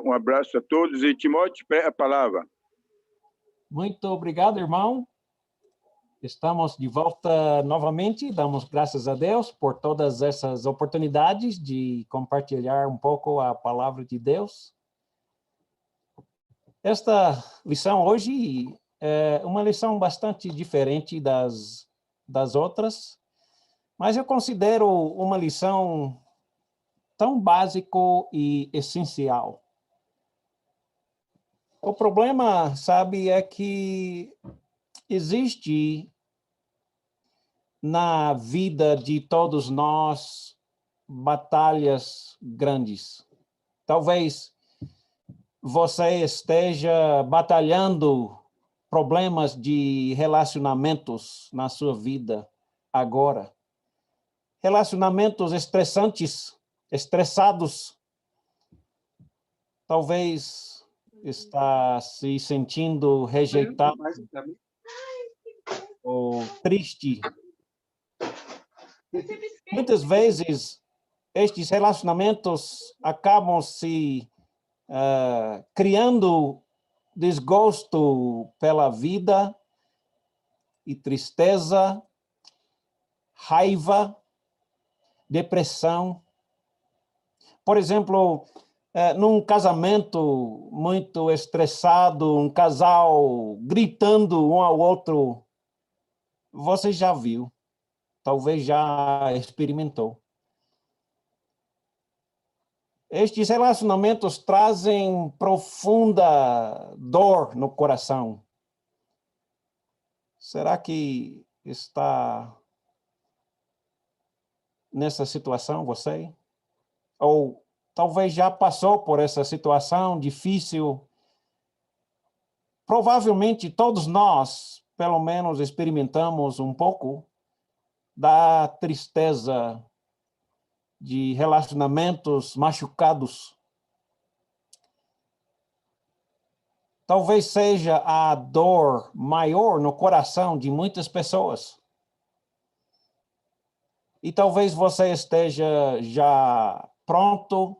Um abraço a todos e Timóteo, a palavra. Muito obrigado, irmão. Estamos de volta novamente. Damos graças a Deus por todas essas oportunidades de compartilhar um pouco a palavra de Deus. Esta lição hoje é uma lição bastante diferente das outras, mas eu considero uma lição tão básico e essencial. O problema, sabe, é que existe na vida de todos nós batalhas grandes. Talvez você esteja batalhando problemas de relacionamentos na sua vida agora. Relacionamentos estressados. Talvez está se sentindo rejeitado ou triste. Muitas vezes, estes relacionamentos acabam se criando desgosto pela vida e tristeza, raiva, depressão. Por exemplo, num casamento muito estressado, um casal gritando um ao outro, você já viu, talvez já experimentou. Estes relacionamentos trazem profunda dor no coração. Será que está nessa situação você? Ou talvez já passou por essa situação difícil? Provavelmente todos nós, pelo menos, experimentamos um pouco da tristeza de relacionamentos machucados. Talvez seja a dor maior no coração de muitas pessoas. E talvez você esteja já pronto,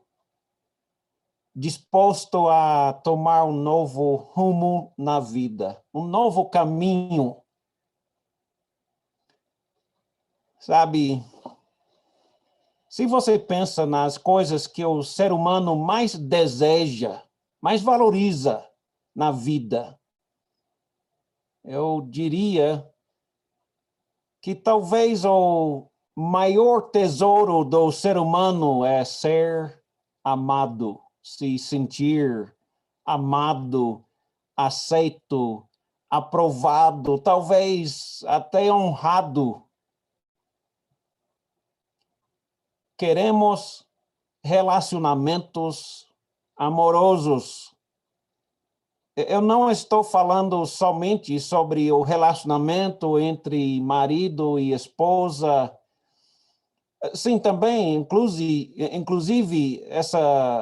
disposto a tomar um novo rumo na vida, um novo caminho. Sabe, se você pensa nas coisas que o ser humano mais deseja, mais valoriza na vida, eu diria que talvez o maior tesouro do ser humano é ser amado, se sentir amado, aceito, aprovado, talvez até honrado. Queremos relacionamentos amorosos. Eu não estou falando somente sobre o relacionamento entre marido e esposa. Sim, também, inclusive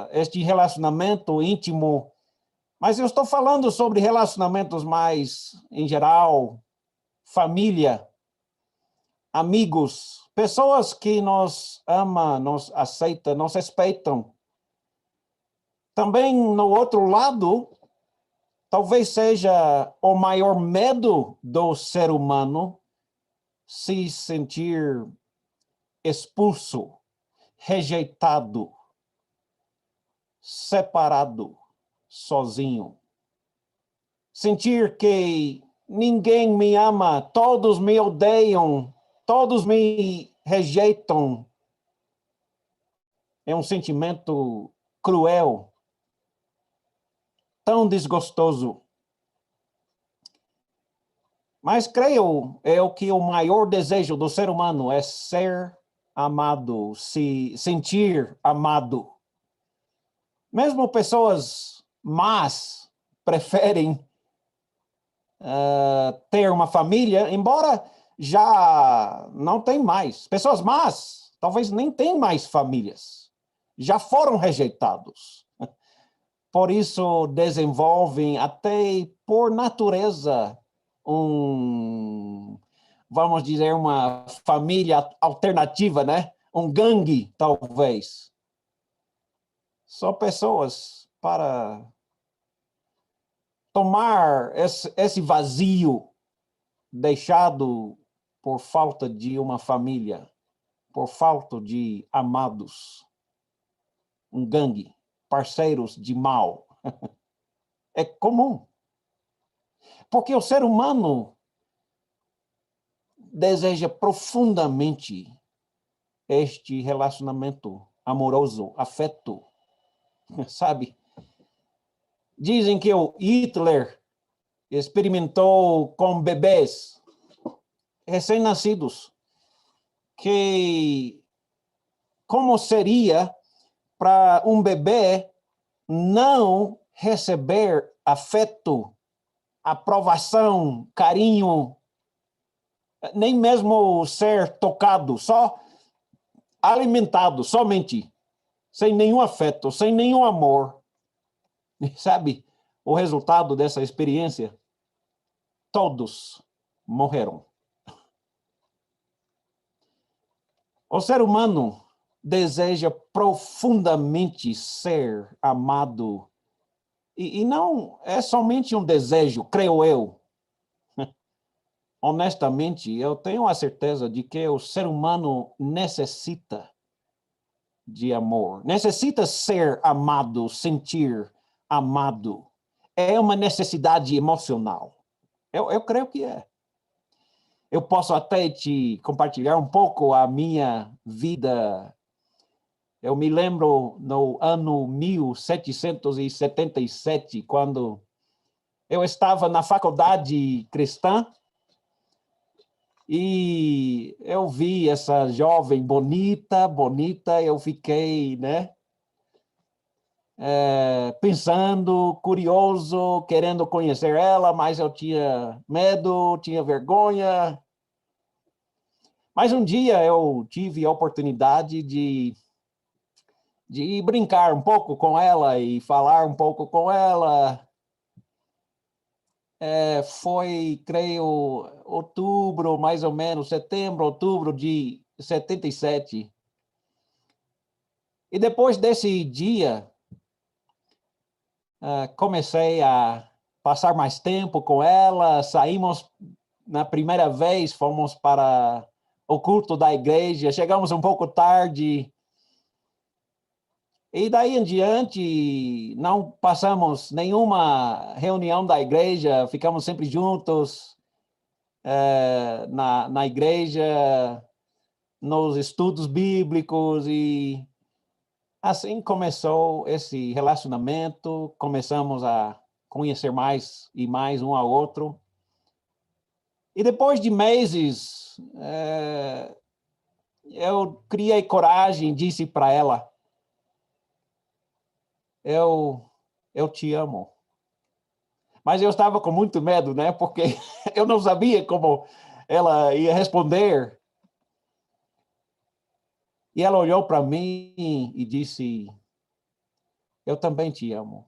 este relacionamento íntimo. Mas eu estou falando sobre relacionamentos mais em geral, família, amigos, pessoas que nos amam, nos aceitam, nos respeitam. Também, no outro lado, talvez seja o maior medo do ser humano se sentir expulso, rejeitado, separado, sozinho. Sentir que ninguém me ama, todos me odeiam, todos me rejeitam. É um sentimento cruel, tão desgostoso. Mas creio que o maior desejo do ser humano é ser amado, se sentir amado. Mesmo pessoas más preferem ter uma família, embora já não tem mais. Pessoas más talvez nem têm mais famílias. Já foram rejeitados. Por isso desenvolvem até por natureza vamos dizer, uma família alternativa, né? Um gangue, talvez. são pessoas para tomar esse vazio deixado por falta de uma família, por falta de amados, um gangue, parceiros de mal. É comum. Porque o ser humano deseja profundamente este relacionamento amoroso, afeto, sabe? Dizem que o Hitler experimentou com bebês recém-nascidos, que como seria para um bebê não receber afeto, aprovação, carinho, nem mesmo ser tocado, só alimentado, somente, sem nenhum afeto, sem nenhum amor. Sabe o resultado dessa experiência? Todos morreram. O ser humano deseja profundamente ser amado. E não é somente um desejo, creio eu. Honestamente, eu tenho a certeza de que o ser humano necessita de amor. Necessita ser amado, sentir amado. É uma necessidade emocional. Eu creio que é. Eu posso até te compartilhar um pouco a minha vida. Eu me lembro no ano 1777, quando eu estava na faculdade cristã e eu vi essa jovem bonita, eu fiquei, pensando, curioso, querendo conhecer ela, mas eu tinha medo, tinha vergonha. Mas um dia eu tive a oportunidade de brincar um pouco com ela e falar um pouco com ela. Foi, creio, outubro, mais ou menos, setembro, outubro de 77. E depois desse dia, comecei a passar mais tempo com ela, saímos na primeira vez, fomos para o culto da igreja, chegamos um pouco tarde, e daí em diante não passamos nenhuma reunião da igreja, ficamos sempre juntos na igreja, nos estudos bíblicos, e assim começou esse relacionamento, começamos a conhecer mais e mais um ao outro. E depois de meses, eu criei coragem, disse para ela, eu te amo. Mas eu estava com muito medo, porque eu não sabia como ela ia responder. E ela olhou para mim e disse, eu também te amo.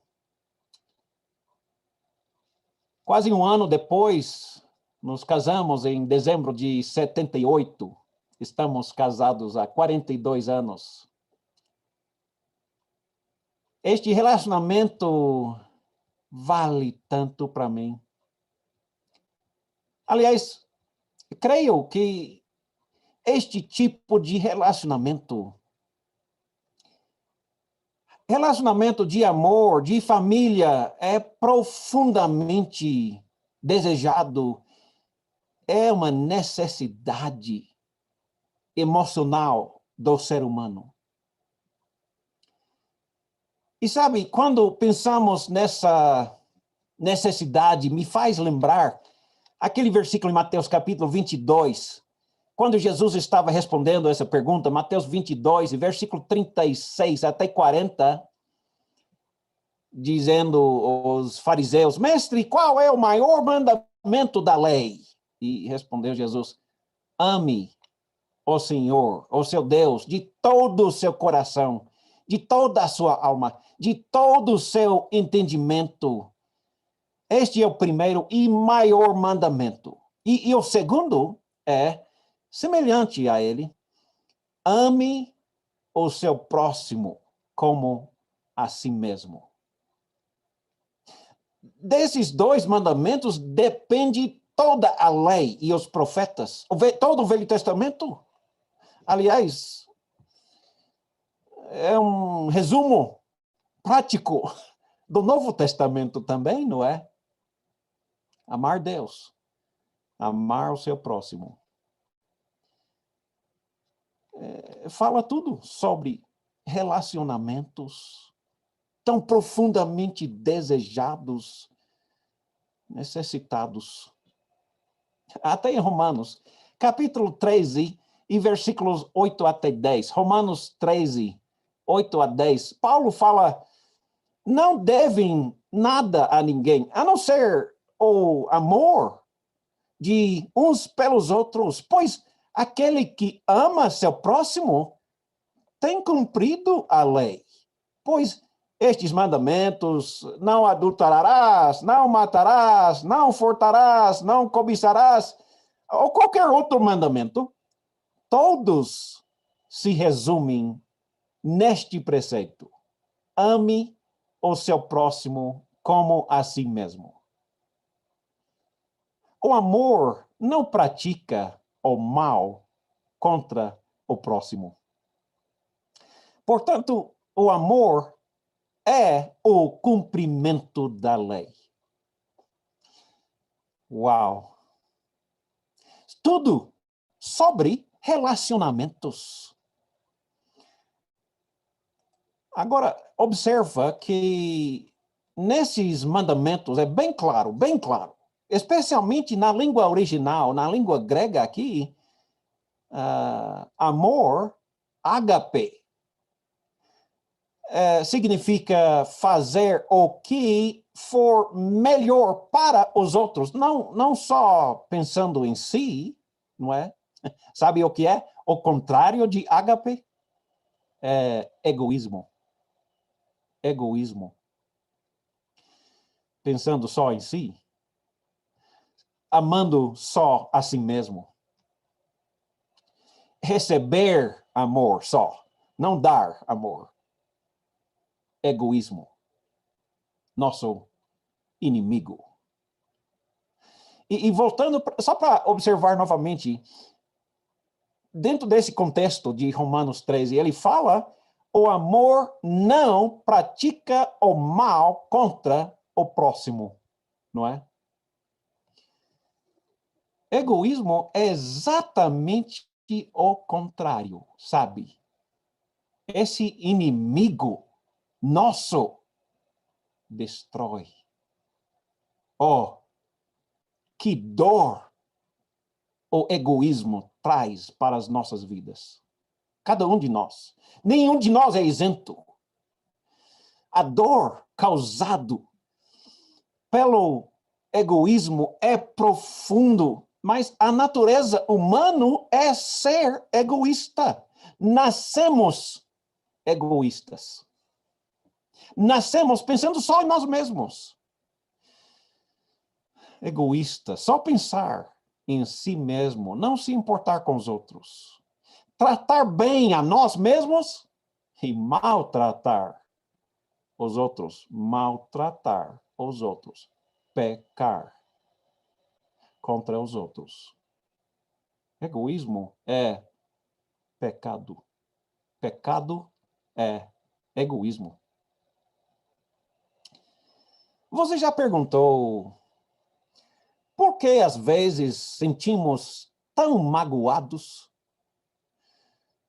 Quase um ano depois, nos casamos em dezembro de 78. Estamos casados há 42 anos. Este relacionamento vale tanto para mim. Aliás, creio que este tipo de relacionamento de amor, de família, é profundamente desejado, é uma necessidade emocional do ser humano. E sabe, quando pensamos nessa necessidade, me faz lembrar aquele versículo em Mateus capítulo 22, quando Jesus estava respondendo essa pergunta, Mateus 22, versículo 36 até 40, dizendo os fariseus, mestre, qual é o maior mandamento da lei? E respondeu Jesus, ame o Senhor, o seu Deus, de todo o seu coração, de toda a sua alma, de todo o seu entendimento. Este é o primeiro e maior mandamento. E o segundo é semelhante a ele. Ame o seu próximo como a si mesmo. Desses dois mandamentos depende toda a lei e os profetas, todo o Velho Testamento. Aliás, é um resumo prático do Novo Testamento também, não é? Amar Deus, amar o seu próximo. Fala tudo sobre relacionamentos tão profundamente desejados, necessitados. Até em Romanos, capítulo 13 e versículos 8 até 10. Romanos 13, 8 a 10. Paulo fala, não devem nada a ninguém, a não ser o amor de uns pelos outros, pois aquele que ama seu próximo tem cumprido a lei. Pois estes mandamentos, não adulterarás, não matarás, não furtarás, não cobiçarás, ou qualquer outro mandamento, todos se resumem neste preceito. Ame o seu próximo como a si mesmo. O amor não pratica o mal contra o próximo. Portanto, o amor é o cumprimento da lei. Uau! Tudo sobre relacionamentos. Agora, observa que nesses mandamentos é bem claro, especialmente na língua original, na língua grega aqui, amor, ágape, significa fazer o que for melhor para os outros, não só pensando em si, não é? Sabe o que é? O contrário de ágape é egoísmo. Egoísmo. Pensando só em si. Amando só a si mesmo. Receber amor só, não dar amor. Egoísmo. Nosso inimigo. E voltando, só para observar novamente, dentro desse contexto de Romanos 13, ele fala, o amor não pratica o mal contra o próximo, não é? Egoísmo é exatamente o contrário, sabe? Esse inimigo nosso destrói. Oh, que dor o egoísmo traz para as nossas vidas. Cada um de nós. Nenhum de nós é isento. A dor causada pelo egoísmo é profundo, mas a natureza humana é ser egoísta. Nascemos egoístas. Nascemos pensando só em nós mesmos. Egoísta, só pensar em si mesmo, não se importar com os outros. Tratar bem a nós mesmos e maltratar os outros. Maltratar os outros. Pecar contra os outros. Egoísmo é pecado. Pecado é egoísmo. Você já perguntou por que às vezes sentimos tão magoados?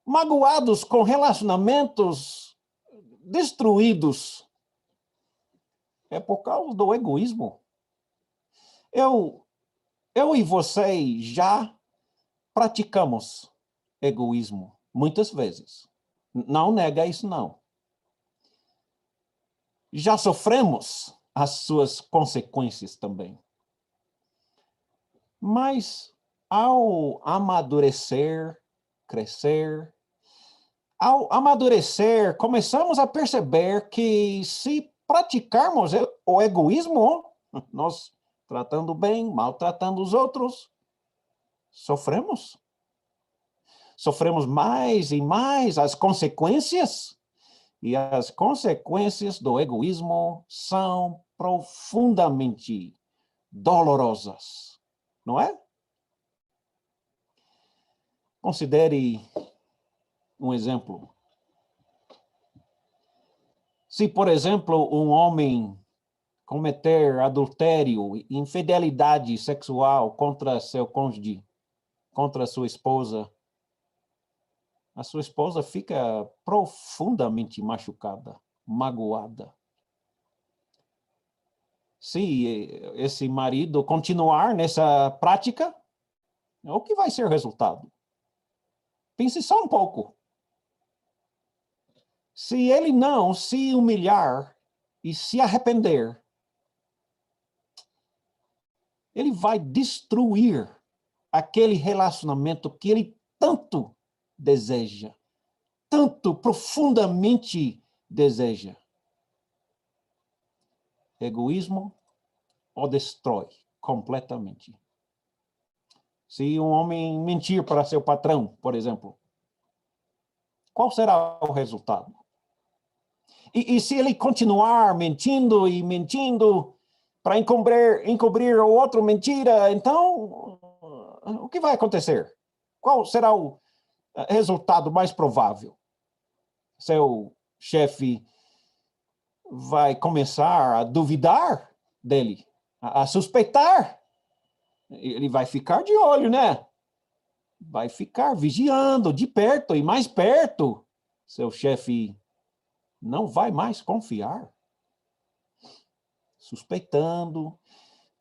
Magoados com relacionamentos destruídos. É por causa do egoísmo. Eu e você já praticamos egoísmo muitas vezes. Não nega isso, não. Já sofremos as suas consequências também. Mas ao amadurecer, crescer, ao amadurecer, começamos a perceber que se praticarmos o egoísmo, nós tratando bem, maltratando os outros, sofremos. Sofremos mais e mais as consequências E as consequências do egoísmo são profundamente dolorosas, não é? Considere um exemplo. Se, por exemplo, um homem cometer adultério, infidelidade sexual contra seu cônjuge, contra sua esposa, a sua esposa fica profundamente machucada, magoada. Se esse marido continuar nessa prática, o que vai ser o resultado? Pense só um pouco. Se ele não se humilhar e se arrepender, ele vai destruir aquele relacionamento que ele tanto deseja, tanto profundamente deseja. Egoísmo o destrói completamente. Se um homem mentir para seu patrão, por exemplo, qual será o resultado? E se ele continuar mentindo e mentindo para encobrir o outro mentira, então, o que vai acontecer? Qual será o resultado mais provável? Seu chefe vai começar a duvidar dele, a suspeitar. Ele vai ficar de olho, né? Vai ficar vigiando de perto e mais perto. Seu chefe não vai mais confiar. Suspeitando.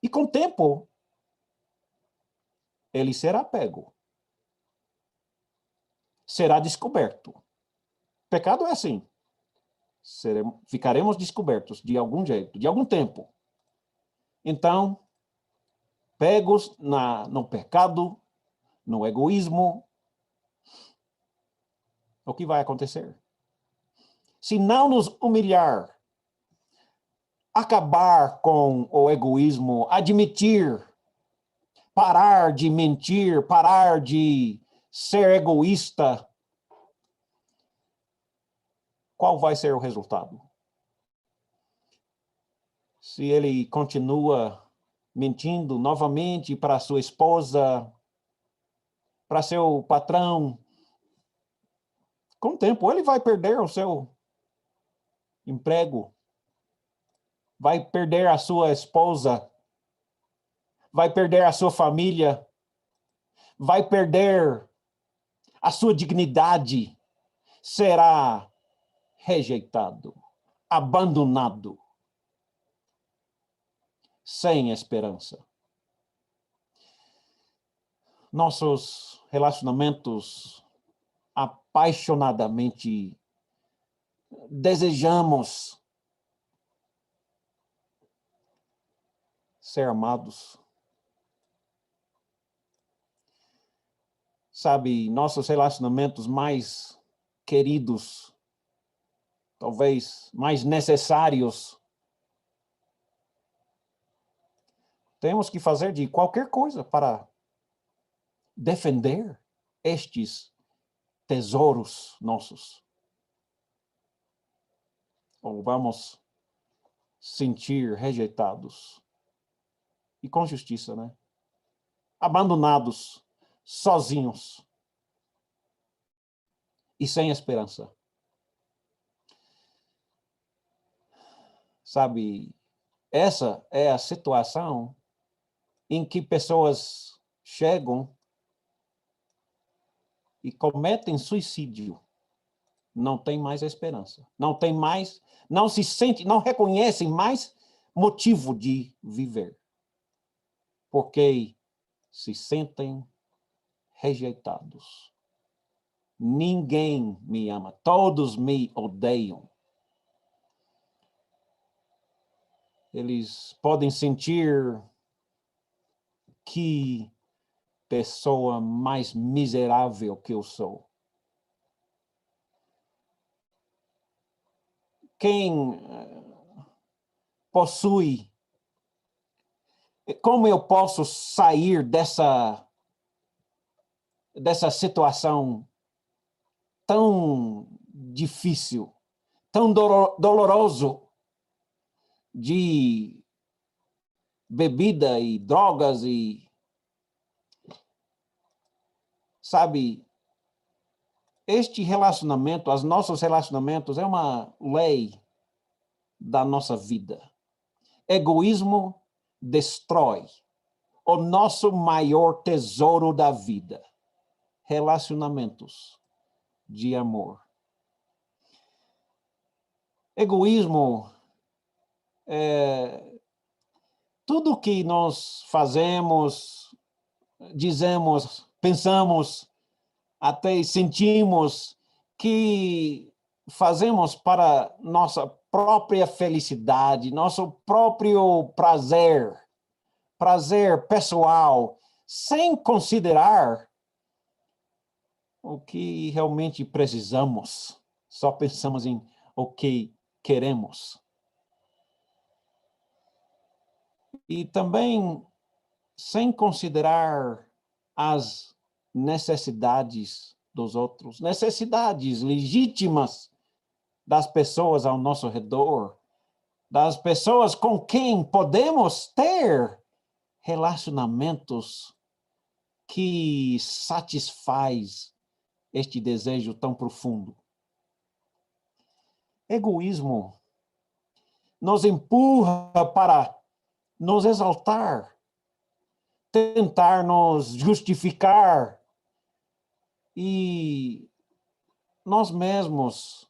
E com o tempo, ele será pego. Será descoberto. Pecado é assim. Ficaremos descobertos de algum jeito, de algum tempo. Então, pegos no pecado, no egoísmo, o que vai acontecer? Se não nos humilhar, acabar com o egoísmo, admitir, parar de mentir, parar de ser egoísta, qual vai ser o resultado? Se ele continua mentindo novamente para sua esposa, para seu patrão, com o tempo ele vai perder o seu emprego, vai perder a sua esposa, vai perder a sua família, vai perder a sua dignidade, será rejeitado, abandonado, sem esperança. Nossos relacionamentos apaixonadamente desejamos ser amados. Sabe, nossos relacionamentos mais queridos, talvez mais necessários, temos que fazer de qualquer coisa para defender estes tesouros nossos. Ou vamos sentir rejeitados. E com justiça, né? Abandonados, sozinhos e sem esperança. Sabe, essa é a situação em que pessoas chegam e cometem suicídio. Não tem mais esperança. Não tem mais, não se sente, não reconhecem mais motivo de viver. Porque se sentem rejeitados. Ninguém me ama, todos me odeiam. Eles podem sentir que pessoa mais miserável que eu sou. Quem possui, como eu posso sair dessa situação tão difícil, tão doloroso de bebida e drogas e, sabe, este relacionamento, os nossos relacionamentos é uma lei da nossa vida. Egoísmo destrói o nosso maior tesouro da vida, relacionamentos de amor. Egoísmo é tudo que nós fazemos, dizemos, pensamos, até sentimos que fazemos para nossa própria felicidade, nosso próprio prazer pessoal, sem considerar o que realmente precisamos. Só pensamos em o que queremos. E também sem considerar as necessidades dos outros, necessidades legítimas das pessoas ao nosso redor, das pessoas com quem podemos ter relacionamentos que satisfaz este desejo tão profundo. Egoísmo nos empurra para nos exaltar, tentar nos justificar e nós mesmos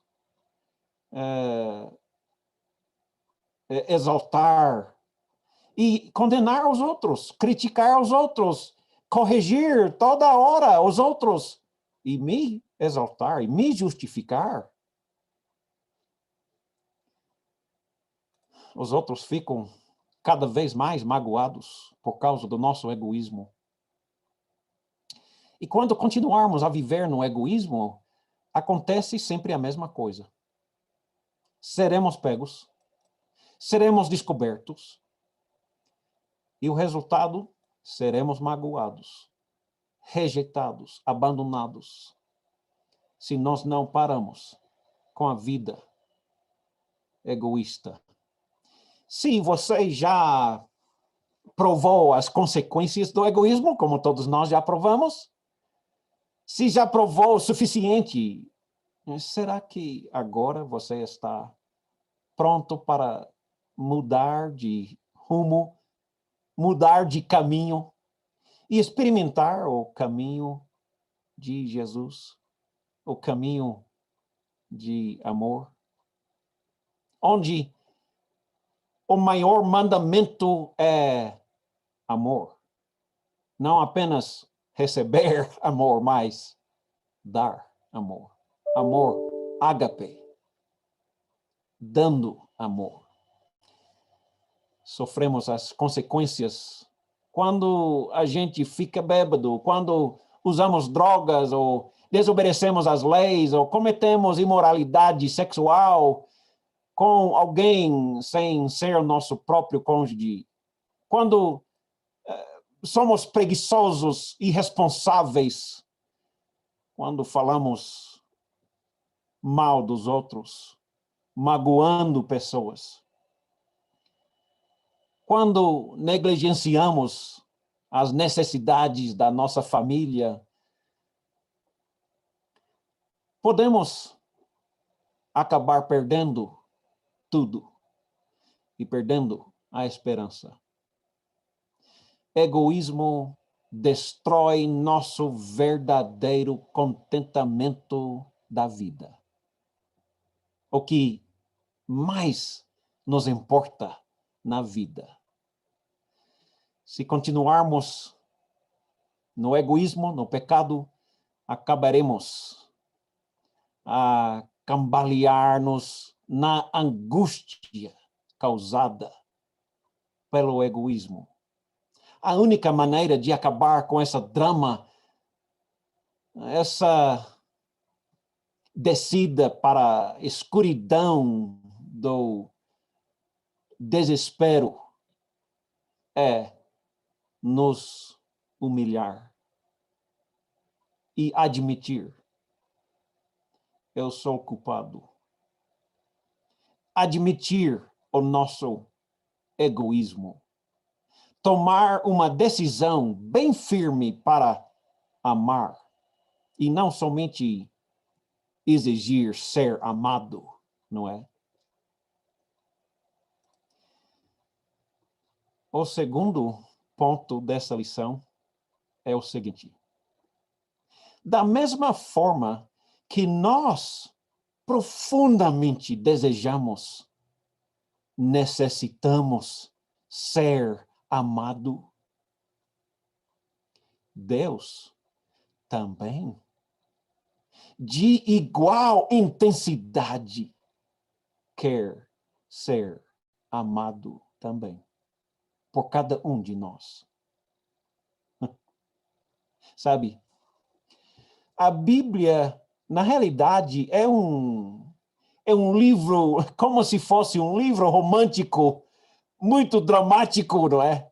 exaltar e condenar os outros, criticar os outros, corrigir toda hora os outros e me exaltar e me justificar. Os outros ficam cada vez mais magoados por causa do nosso egoísmo. E quando continuarmos a viver no egoísmo, acontece sempre a mesma coisa. Seremos pegos, seremos descobertos, e o resultado, seremos magoados, rejeitados, abandonados, se nós não paramos com a vida egoísta. Se você já provou as consequências do egoísmo, como todos nós já provamos, se já provou o suficiente, será que agora você está pronto para mudar de rumo, mudar de caminho e experimentar o caminho de Jesus, o caminho de amor, onde o maior mandamento é amor. Não apenas receber amor, mas dar amor. Amor ágape, dando amor. Sofremos as consequências quando a gente fica bêbado, quando usamos drogas ou desobedecemos às leis ou cometemos imoralidade sexual com alguém sem ser o nosso próprio cônjuge. Quando somos preguiçosos, irresponsáveis, quando falamos mal dos outros, magoando pessoas. Quando negligenciamos as necessidades da nossa família, podemos acabar perdendo tudo e perdendo a esperança. Egoísmo destrói nosso verdadeiro contentamento da vida. O que mais nos importa na vida. Se continuarmos no egoísmo, no pecado, acabaremos a cambalear-nos na angústia causada pelo egoísmo. A única maneira de acabar com essa drama, essa descida para a escuridão do desespero, é nos humilhar e admitir: eu sou culpado, admitir o nosso egoísmo, tomar uma decisão bem firme para amar e não somente exigir ser amado, não é? O segundo ponto dessa lição é o seguinte: da mesma forma que nós profundamente desejamos, necessitamos ser amado, Deus também, de igual intensidade, quer ser amado também por cada um de nós. Sabe, a Bíblia, na realidade, é um livro, como se fosse um livro romântico, muito dramático, não é?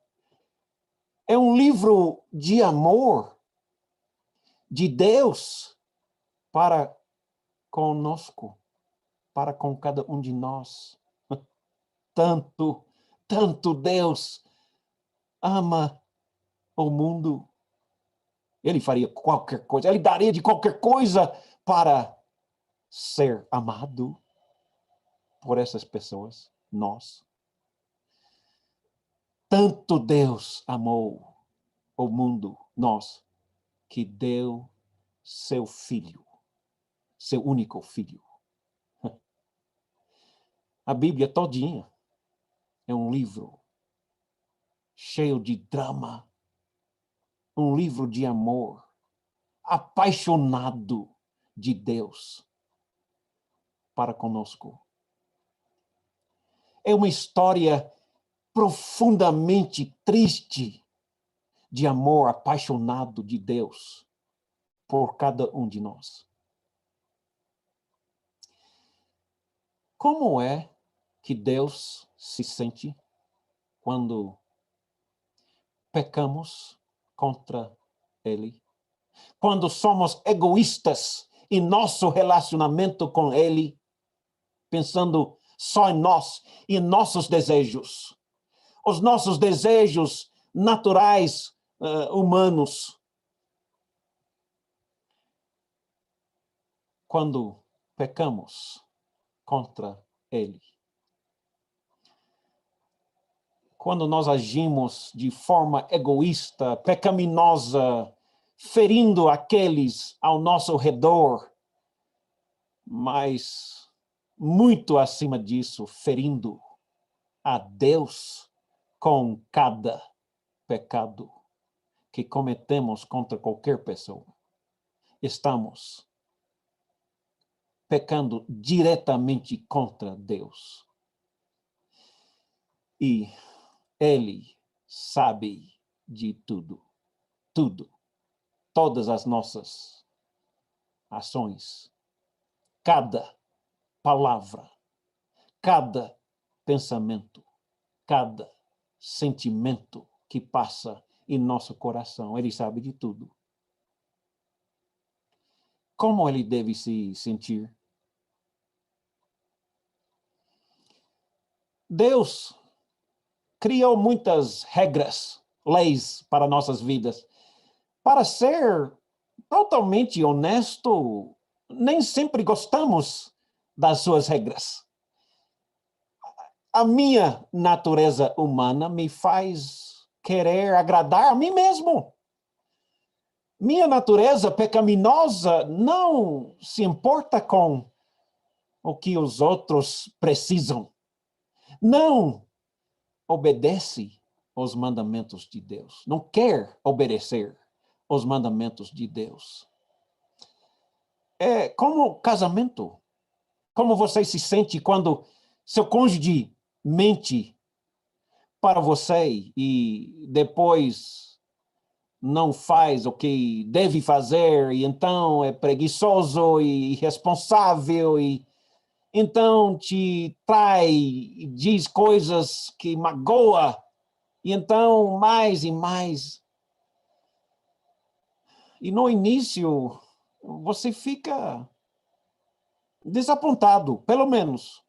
É um livro de amor de Deus para conosco, para com cada um de nós. Tanto Deus ama o mundo. Ele faria qualquer coisa, ele daria de qualquer coisa para ser amado por essas pessoas, nós. Tanto Deus amou o mundo, nós, que deu seu filho, seu único filho. A Bíblia todinha é um livro cheio de drama, um livro de amor, apaixonado de Deus para conosco. É uma história profundamente triste de amor apaixonado de Deus por cada um de nós. Como é que Deus se sente quando pecamos contra Ele? Quando somos egoístas em nosso relacionamento com Ele, pensando só em nós e em nossos desejos. Os nossos desejos naturais, humanos. Quando pecamos contra Ele. Quando nós agimos de forma egoísta, pecaminosa, ferindo aqueles ao nosso redor, mas muito acima disso, ferindo a Deus com cada pecado que cometemos contra qualquer pessoa. Estamos pecando diretamente contra Deus. E Ele sabe de tudo, todas as nossas ações, cada palavra, cada pensamento, cada sentimento que passa em nosso coração. Ele sabe de tudo. Como ele deve se sentir? Deus criou muitas regras, leis para nossas vidas. Para ser totalmente honesto, nem sempre gostamos das suas regras. A minha natureza humana me faz querer agradar a mim mesmo. Minha natureza pecaminosa não se importa com o que os outros precisam. Não obedece aos mandamentos de Deus. Não quer obedecer aos mandamentos de Deus. É como casamento. Como você se sente quando seu cônjuge mente para você e depois não faz o que deve fazer, e então é preguiçoso e irresponsável, e então te trai e diz coisas que magoa, e então mais e mais. E no início você fica desapontado, pelo menos.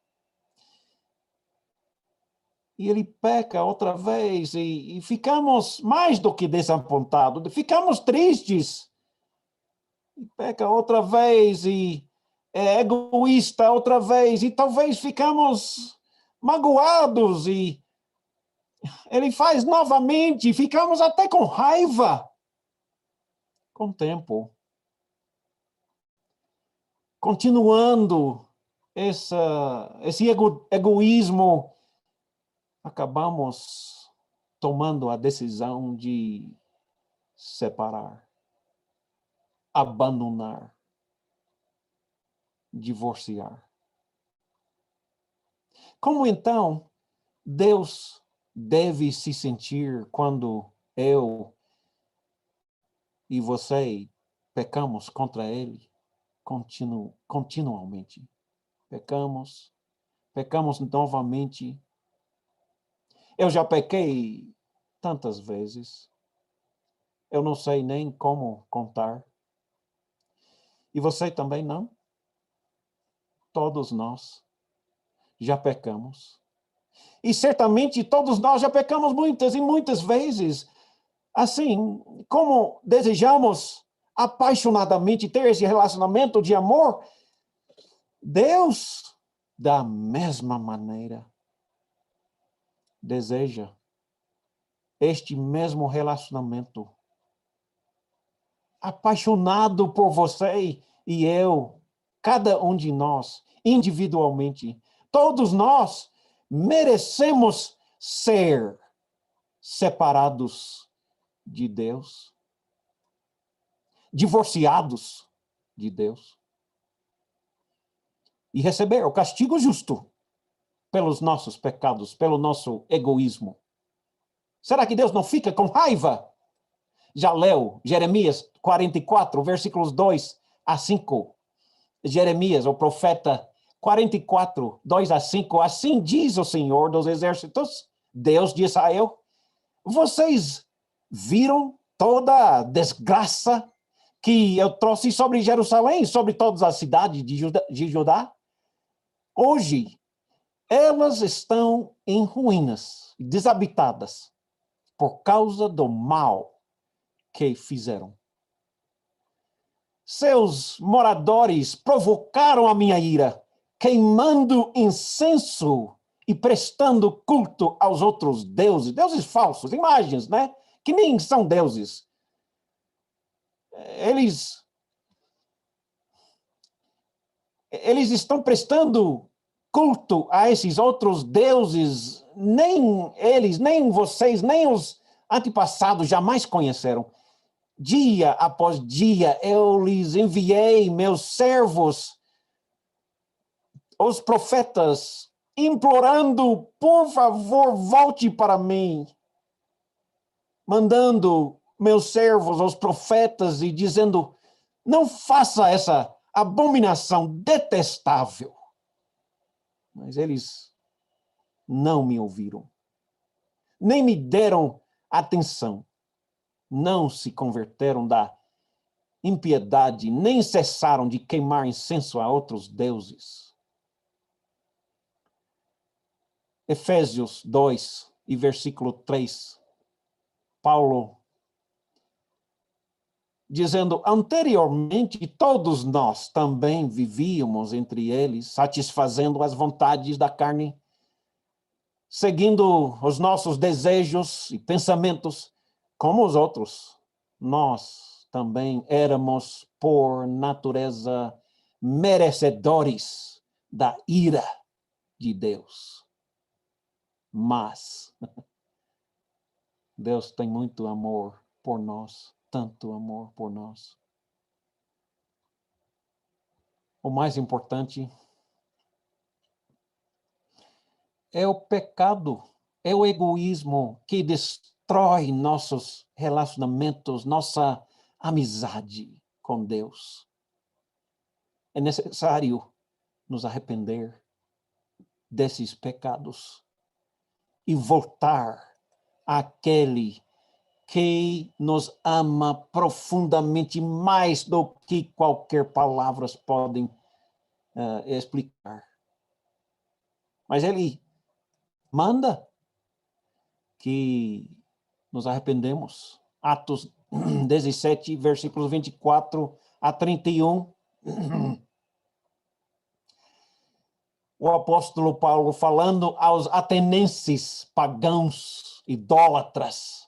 e ele peca outra vez, e ficamos mais do que desapontados, ficamos tristes. E peca outra vez, e é egoísta outra vez, e talvez ficamos magoados, e ele faz novamente, e ficamos até com raiva. Com o tempo, continuando esse egoísmo, acabamos tomando a decisão de separar, abandonar, divorciar. Como então Deus deve se sentir quando eu e você pecamos contra Ele continuamente? Pecamos novamente. Eu já pequei tantas vezes, eu não sei nem como contar. E você também não? Todos nós já pecamos. E certamente todos nós já pecamos muitas e muitas vezes. Assim, como desejamos apaixonadamente ter esse relacionamento de amor, Deus, da mesma maneira, deseja este mesmo relacionamento. Apaixonado por você e eu, cada um de nós, individualmente, todos nós merecemos ser separados de Deus, divorciados de Deus, e receber o castigo justo pelos nossos pecados, pelo nosso egoísmo. Será que Deus não fica com raiva? Já leu Jeremias 44, versículos 2 a 5. Jeremias, o profeta, 44, 2 a 5. Assim diz o Senhor dos Exércitos, Deus de Israel: vocês viram toda a desgraça que eu trouxe sobre Jerusalém, sobre todas as cidades de Judá? Hoje, elas estão em ruínas, desabitadas, por causa do mal que fizeram. Seus moradores provocaram a minha ira, queimando incenso e prestando culto aos outros deuses, deuses falsos, imagens, né? Que nem são deuses. Eles estão prestando culto a esses outros deuses, nem eles, nem vocês, nem os antepassados jamais conheceram. Dia após dia eu lhes enviei meus servos, os profetas, implorando: por favor, volte para mim. Mandando meus servos, os profetas, e dizendo: não faça essa abominação detestável. Mas eles não me ouviram, nem me deram atenção. Não se converteram da impiedade, nem cessaram de queimar incenso a outros deuses. Efésios 2 e versículo 3. Paulo dizendo: anteriormente todos nós também vivíamos entre eles, satisfazendo as vontades da carne, seguindo os nossos desejos e pensamentos, como os outros. Nós também éramos, por natureza, merecedores da ira de Deus. Mas Deus tem muito amor por nós, tanto amor por nós. O mais importante é o pecado, é o egoísmo que destrói nossos relacionamentos, nossa amizade com Deus. É necessário nos arrepender desses pecados e voltar àquele que nos ama profundamente, mais do que qualquer palavras podem explicar. Mas ele manda que nos arrependemos. Atos 17, versículos 24 a 31. O apóstolo Paulo falando aos atenienses pagãos, idólatras.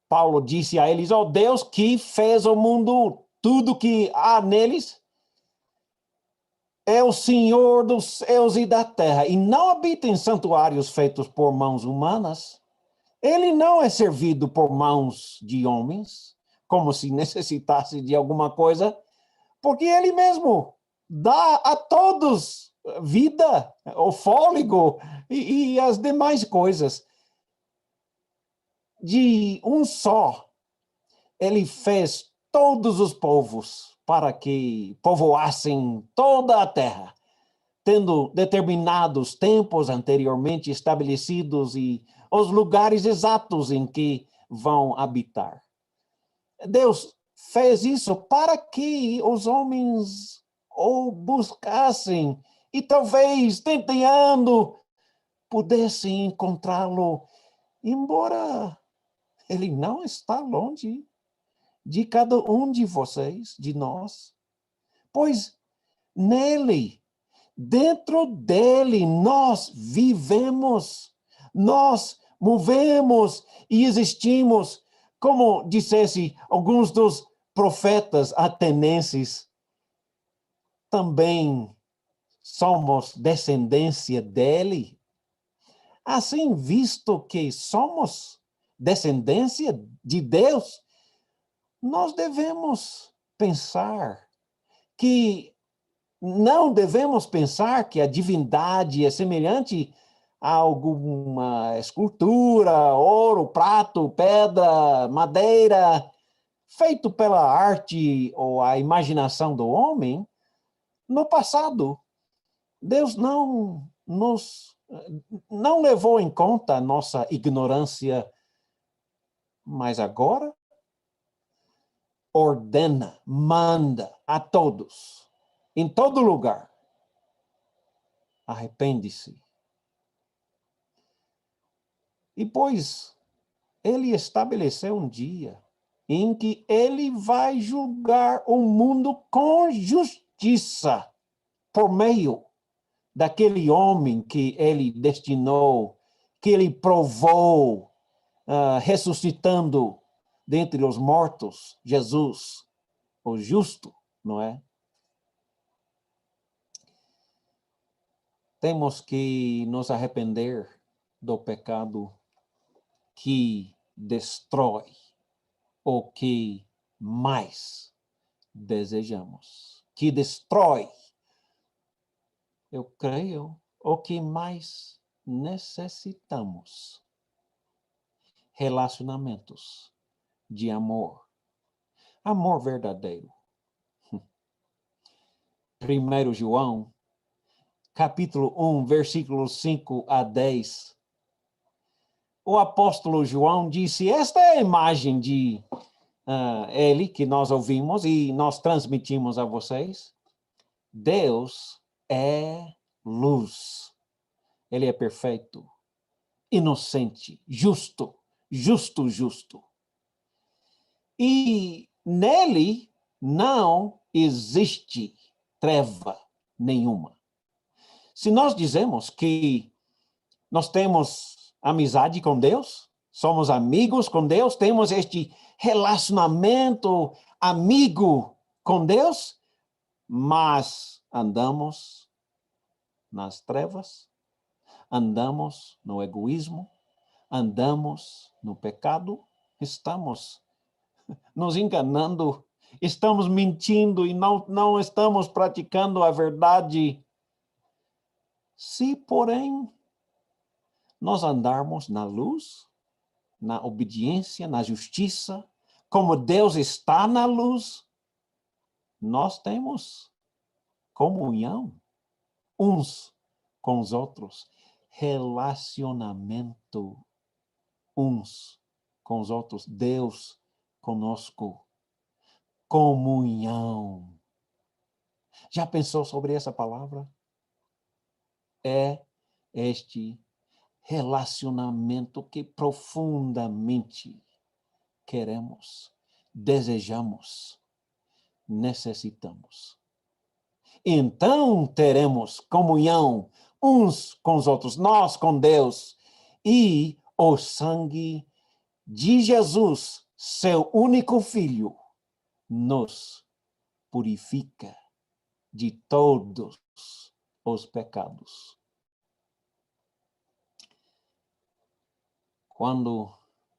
Paulo disse a eles: ó Deus que fez o mundo, tudo que há neles, é o Senhor dos céus e da terra, e não habita em santuários feitos por mãos humanas. Ele não é servido por mãos de homens, como se necessitasse de alguma coisa, porque ele mesmo dá a todos vida, o fôlego e as demais coisas. De um só, ele fez todos os povos para que povoassem toda a terra, tendo determinados tempos anteriormente estabelecidos e os lugares exatos em que vão habitar. Deus fez isso para que os homens o buscassem e talvez, tentando, pudessem encontrá-lo, embora ele não está longe de cada um de vocês, de nós, pois nele, dentro dele, nós vivemos, nós movemos e existimos, como dissesse alguns dos profetas atenienses. Também somos descendência dele. Assim, visto que somos descendência de Deus, nós devemos pensar que não devemos pensar que a divindade é semelhante a alguma escultura, ouro, prato, pedra, madeira, feito pela arte ou a imaginação do homem. No passado, Deus não levou em conta a nossa ignorância, mas agora ordena, manda a todos, em todo lugar, arrepende-se. E pois ele estabeleceu um dia em que ele vai julgar o mundo com justiça por meio daquele homem que ele destinou, que ele provou, ressuscitando dentre os mortos, Jesus, o justo, não é? Temos que nos arrepender do pecado que destrói o que mais desejamos, que destrói, eu creio, o que mais necessitamos. Relacionamentos de amor. Amor verdadeiro. 1 João, capítulo 1, versículos 5 a 10. O apóstolo João disse, esta é a imagem de ele que nós ouvimos e nós transmitimos a vocês. Deus é luz. Ele é perfeito, inocente, justo. E nele não existe treva nenhuma. Se nós dizemos que nós temos amizade com Deus, somos amigos com Deus, temos este relacionamento amigo com Deus, mas andamos nas trevas, andamos no egoísmo, andamos no pecado, estamos nos enganando, estamos mentindo e não estamos praticando a verdade. Se, porém, nós andarmos na luz, na obediência, na justiça, como Deus está na luz, nós temos comunhão uns com os outros, relacionamento uns com os outros, Deus conosco, comunhão. Já pensou sobre essa palavra? É este relacionamento que profundamente queremos, desejamos, necessitamos. Então teremos comunhão uns com os outros, nós com Deus, e o sangue de Jesus, seu único Filho, nos purifica de todos os pecados. Quando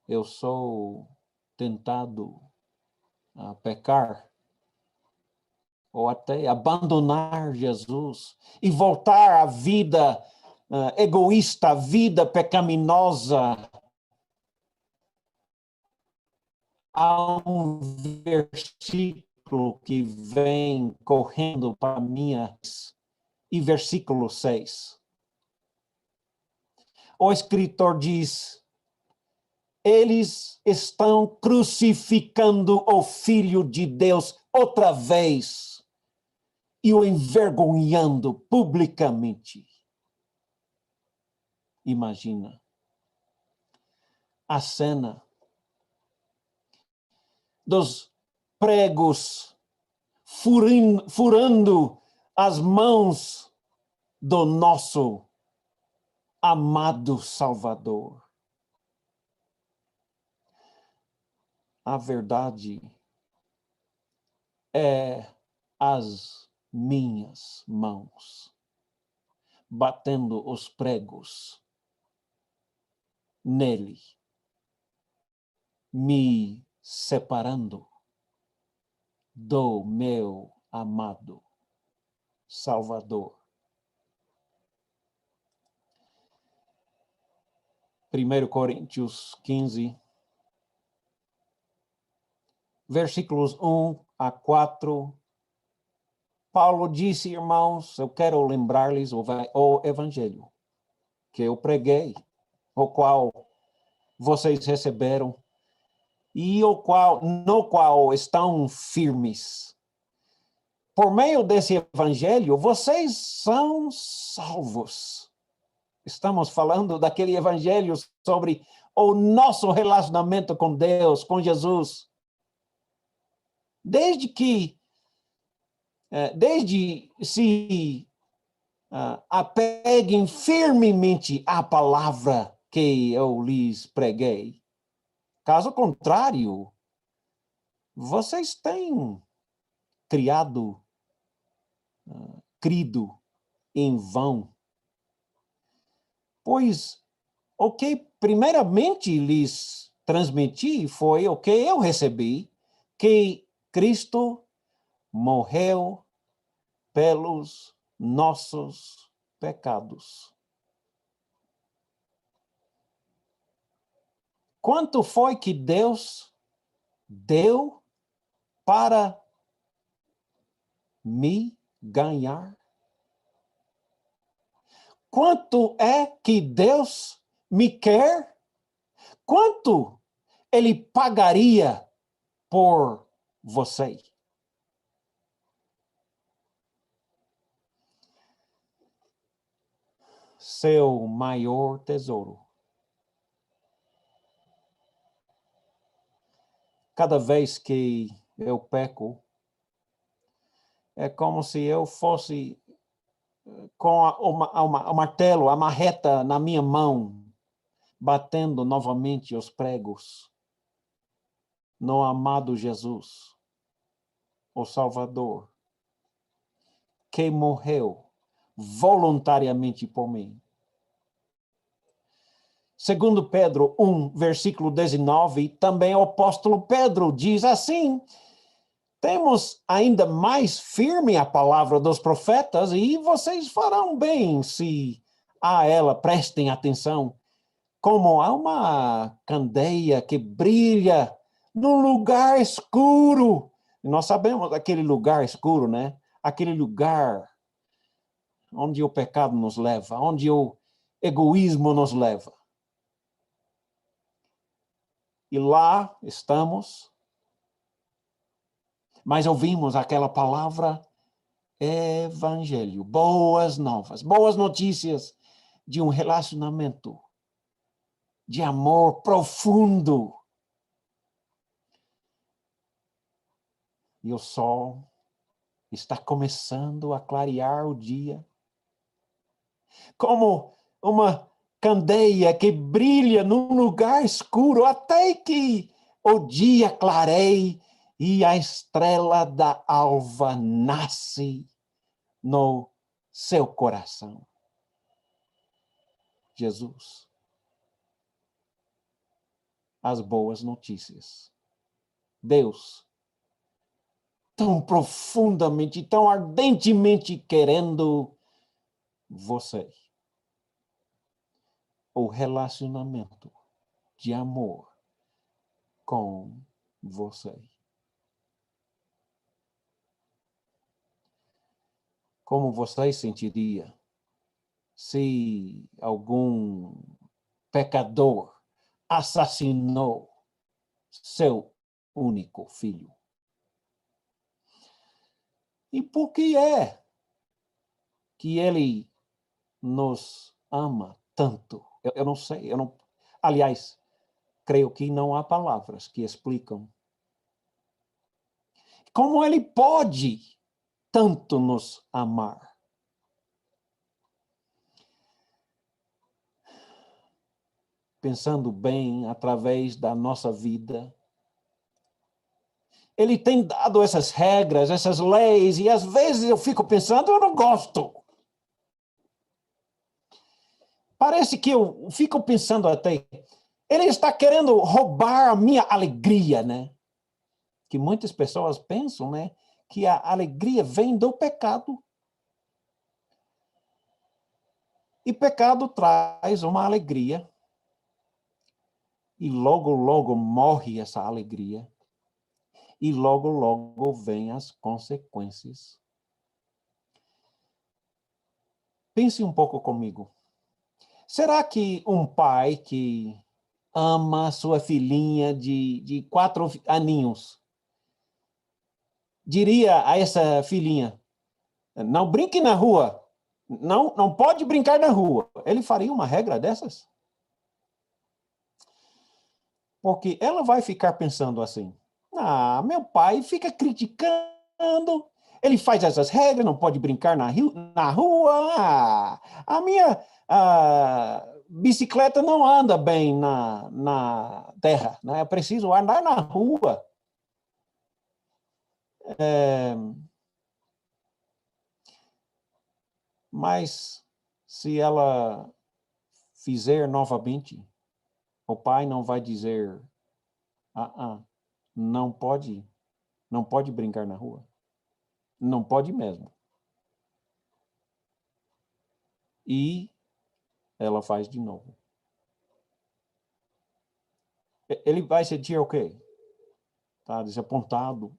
eu sou tentado a pecar, ou até abandonar Jesus e voltar à vida egoísta, à vida pecaminosa, há um versículo que vem correndo para mim, e versículo 6. O escritor diz: eles estão crucificando o Filho de Deus outra vez e o envergonhando publicamente. Imagina a cena dos pregos furando as mãos do nosso amado Salvador. A verdade é as minhas mãos batendo os pregos nele, me separando do meu amado Salvador. 1 Coríntios 15, versículos 1 a 4, Paulo disse: irmãos, eu quero lembrar-lhes o evangelho que eu preguei, o qual vocês receberam e no qual estão firmes. Por meio desse evangelho, vocês são salvos. Estamos falando daquele evangelho sobre o nosso relacionamento com Deus, com Jesus. Desde se apeguem firmemente à palavra que eu lhes preguei. Caso contrário, vocês têm crido em vão. Pois o que primeiramente lhes transmiti foi o que eu recebi, que Cristo morreu pelos nossos pecados. Quanto foi que Deus deu para me ganhar? Quanto é que Deus me quer? Quanto Ele pagaria por você? Seu maior tesouro. Cada vez que eu peco, é como se eu fosse com o martelo, a marreta na minha mão, batendo novamente os pregos no amado Jesus, o Salvador, que morreu voluntariamente por mim. Segundo Pedro 1, versículo 19, também o apóstolo Pedro diz assim: temos ainda mais firme a palavra dos profetas e vocês farão bem se a ela prestem atenção, como há uma candeia que brilha num lugar escuro. Nós sabemos aquele lugar escuro, né? Aquele lugar onde o pecado nos leva, onde o egoísmo nos leva. E lá estamos, mas ouvimos aquela palavra evangelho, boas novas, boas notícias de um relacionamento de amor profundo. E o sol está começando a clarear o dia, como uma candeia que brilha num lugar escuro até que o dia clareie e a estrela da alva nasce no seu coração. Jesus. As boas notícias. Deus, tão profundamente, tão ardentemente querendo você. O relacionamento de amor com você. Como você sentiria se algum pecador assassinou seu único filho? E por que é que ele nos ama tanto? Eu não sei, aliás, creio que não há palavras que explicam. Como ele pode tanto nos amar? Pensando bem através da nossa vida, ele tem dado essas regras, essas leis, e às vezes eu fico pensando, eu não gosto. Parece que eu fico pensando até, ele está querendo roubar a minha alegria, né? Que muitas pessoas pensam, né? Que a alegria vem do pecado. E pecado traz uma alegria. E logo, logo morre essa alegria. E logo, logo vem as consequências. Pense um pouco comigo. Será que um pai que ama sua filhinha de 4 aninhos diria a essa filhinha, não brinque na rua, não pode brincar na rua? Ele faria uma regra dessas? Porque ela vai ficar pensando assim, meu pai fica criticando, ele faz essas regras, não pode brincar na rua, a minha bicicleta não anda bem na terra, né? É preciso andar na rua. Mas se ela fizer novamente, o pai não vai dizer, não pode brincar na rua. Não pode mesmo. E ela faz de novo. Ele vai sentir o quê? Tá desapontado,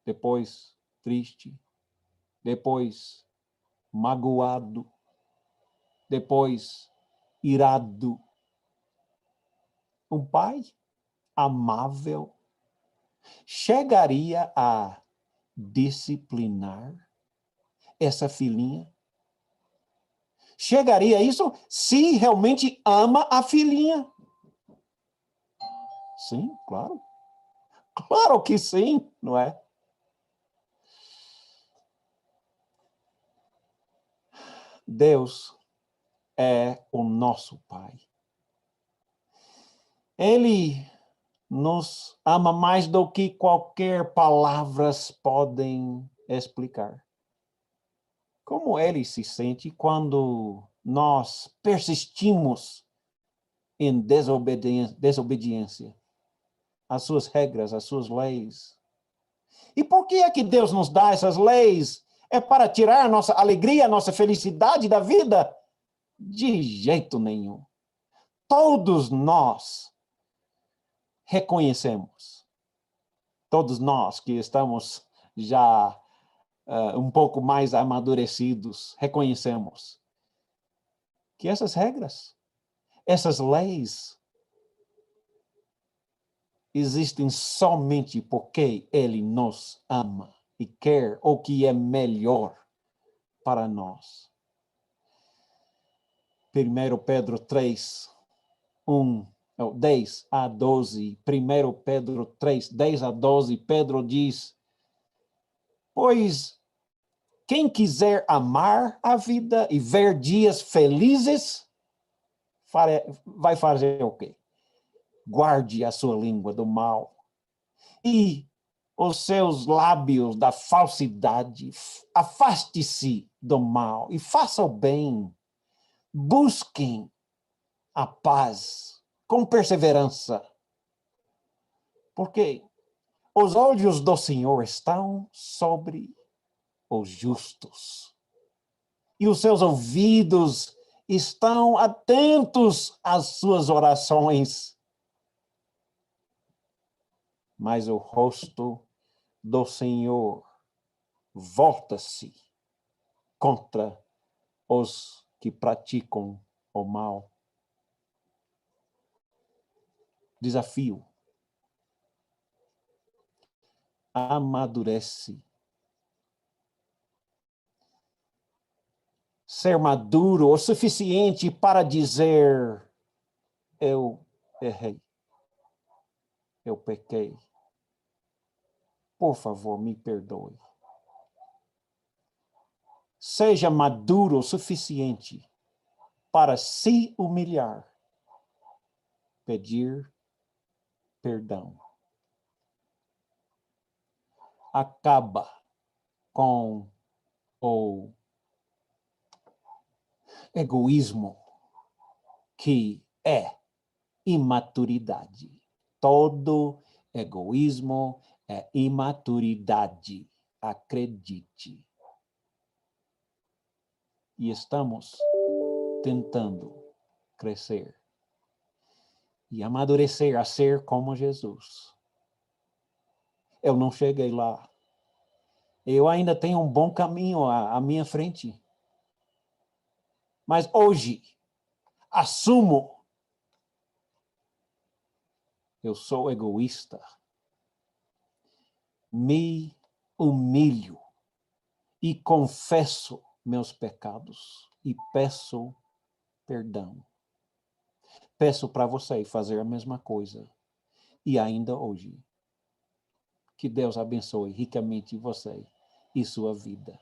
depois triste, depois magoado, depois irado. Um pai amável chegaria a disciplinar essa filhinha? Chegaria a isso se realmente ama a filhinha? Sim, claro. Claro que sim, não é? Deus é o nosso Pai. Ele nos ama mais do que qualquer palavras podem explicar. Como ele se sente quando nós persistimos em desobediência às suas regras, às suas leis? E por que é que Deus nos dá essas leis? É para tirar a nossa alegria, a nossa felicidade da vida? De jeito nenhum. Todos nós reconhecemos, todos nós que estamos já um pouco mais amadurecidos, reconhecemos que essas regras, essas leis, existem somente porque Ele nos ama e quer o que é melhor para nós. 1 Pedro 3, 1 10 a 12, 1 Pedro 3, 10 a 12, Pedro diz, pois quem quiser amar a vida e ver dias felizes, vai fazer o quê? Guarde a sua língua do mal e os seus lábios da falsidade. Afaste-se do mal e faça o bem. Busquem a paz com perseverança. Porque os olhos do Senhor estão sobre os justos. E os seus ouvidos estão atentos às suas orações. Mas o rosto do Senhor volta-se contra os que praticam o mal. Desafio. Amadurece. Ser maduro o suficiente para dizer, eu errei, eu pequei. Por favor, me perdoe. Seja maduro o suficiente para se humilhar, pedir perdão. Acaba com o egoísmo, que é imaturidade. Todo egoísmo é imaturidade. Acredite. E estamos tentando crescer e amadurecer a ser como Jesus. Eu não cheguei lá. Eu ainda tenho um bom caminho à minha frente. Mas hoje, assumo, eu sou egoísta. Me humilho e confesso meus pecados e peço perdão. Peço para você fazer a mesma coisa. E ainda hoje. Que Deus abençoe ricamente você e sua vida.